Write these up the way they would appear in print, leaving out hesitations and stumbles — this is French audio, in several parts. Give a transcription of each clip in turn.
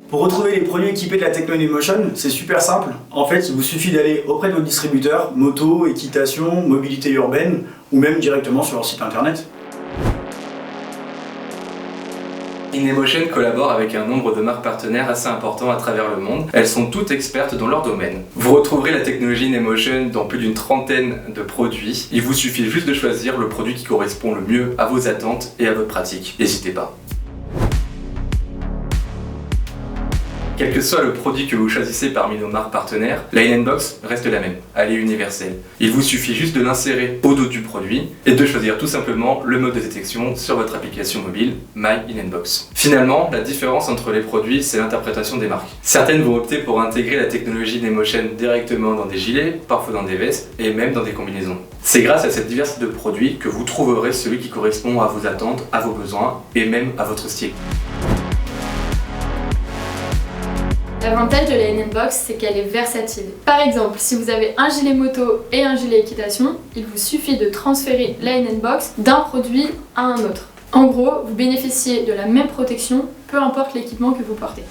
Pour retrouver les produits équipés de la techno InMotion, c'est super simple. En fait, il vous suffit d'aller auprès de votre distributeur, moto, équitation, mobilité urbaine, ou même directement sur leur site internet. InMotion collabore avec un nombre de marques partenaires assez important à travers le monde. Elles sont toutes expertes dans leur domaine. Vous retrouverez la technologie InMotion dans plus d'une trentaine de produits. Il vous suffit juste de choisir le produit qui correspond le mieux à vos attentes et à votre pratique. N'hésitez pas. Quel que soit le produit que vous choisissez parmi nos marques partenaires, la InBox reste la même, elle est universelle. Il vous suffit juste de l'insérer au dos du produit et de choisir tout simplement le mode de détection sur votre application mobile My InBox. Finalement, la différence entre les produits, c'est l'interprétation des marques. Certaines vont opter pour intégrer la technologie InMotion directement dans des gilets, parfois dans des vestes et même dans des combinaisons. C'est grâce à cette diversité de produits que vous trouverez celui qui correspond à vos attentes, à vos besoins et même à votre style. L'avantage de la InBox, c'est qu'elle est versatile. Par exemple, si vous avez un gilet moto et un gilet équitation, il vous suffit de transférer la InBox d'un produit à un autre. En gros, vous bénéficiez de la même protection, peu importe l'équipement que vous portez.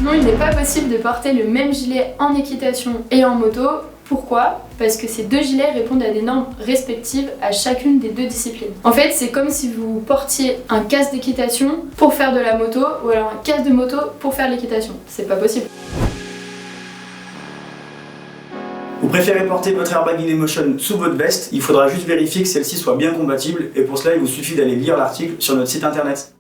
Non, il n'est pas possible de porter le même gilet en équitation et en moto. Pourquoi ? Parce que ces deux gilets répondent à des normes respectives à chacune des deux disciplines. En fait, c'est comme si vous portiez un casque d'équitation pour faire de la moto ou alors un casque de moto pour faire l'équitation. C'est pas possible. Vous préférez porter votre Airbag InMotion sous votre veste, il faudra juste vérifier que celle-ci soit bien compatible et pour cela il vous suffit d'aller lire l'article sur notre site internet.